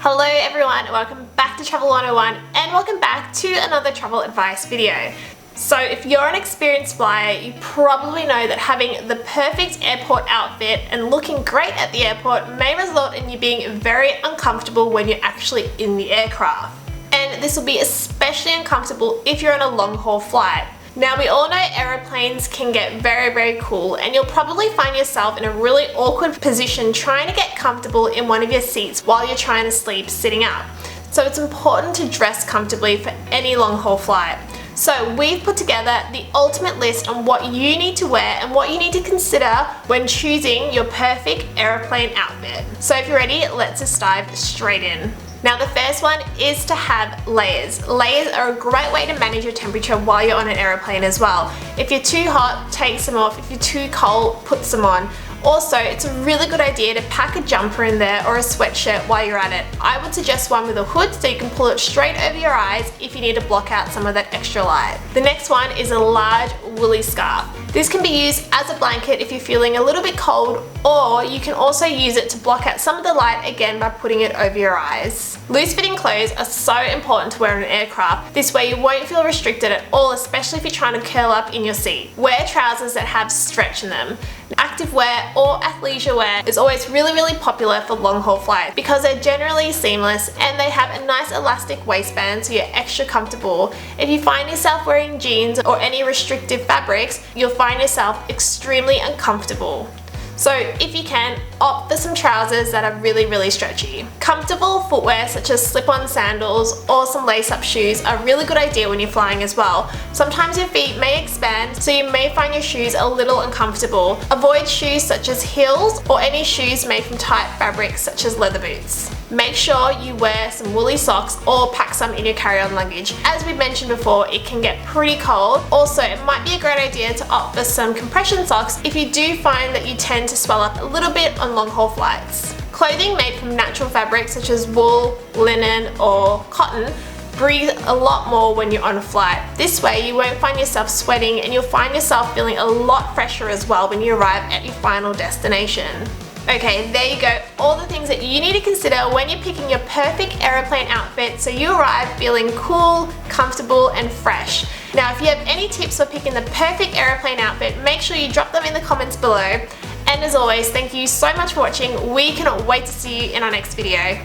Hello everyone, welcome back to Travel 101 and welcome back to another travel advice video. So if you're an experienced flyer, you probably know that having the perfect airport outfit and looking great at the airport may result in you being very uncomfortable when you're actually in the aircraft. And this will be especially uncomfortable if you're on a long haul flight. Now we all know aeroplanes can get very cool and you'll probably find yourself in a really awkward position trying to get comfortable in one of your seats while you're trying to sleep sitting up. So it's important to dress comfortably for any long haul flight. So we've put together the ultimate list on what you need to wear and what you need to consider when choosing your perfect aeroplane outfit. So if you're ready, let's just dive straight in. Now the first one is to have layers. Layers are a great way to manage your temperature while you're on an aeroplane as well. If you're too hot, take some off. If you're too cold, put some on. Also, it's a really good idea to pack a jumper in there or a sweatshirt while you're at it. I would suggest one with a hood so you can pull it straight over your eyes if you need to block out some of that extra light. The next one is a large woolly scarf. This can be used as a blanket if you're feeling a little bit cold, or you can also use it to block out some of the light again by putting it over your eyes. Loose fitting clothes are so important to wear in an aircraft. This way you won't feel restricted at all, especially if you're trying to curl up in your seat. Wear trousers that have stretch in them. Activewear or athleisure wear is always really popular for long haul flights because they're generally seamless and they have a nice elastic waistband so you're extra comfortable. If you find yourself wearing jeans or any restrictive fabrics, you'll find yourself extremely uncomfortable. So if you can, opt for some trousers that are really stretchy. Comfortable footwear such as slip-on sandals or some lace-up shoes are a really good idea when you're flying as well. Sometimes your feet may expand, so you may find your shoes a little uncomfortable. Avoid shoes such as heels or any shoes made from tight fabrics such as leather boots. Make sure you wear some woolly socks or pack some in your carry-on luggage. As we mentioned before, it can get pretty cold. Also, it might be a great idea to opt for some compression socks if you do find that you tend to swell up a little bit on long haul flights. Clothing made from natural fabrics such as wool, linen or cotton breathe a lot more when you're on a flight. This way you won't find yourself sweating and you'll find yourself feeling a lot fresher as well when you arrive at your final destination. Okay, there you go, all the things that you need to consider when you're picking your perfect aeroplane outfit so you arrive feeling cool, comfortable and fresh. Now if you have any tips for picking the perfect aeroplane outfit, make sure you drop them in the comments below. And as always, thank you so much for watching. We cannot wait to see you in our next video.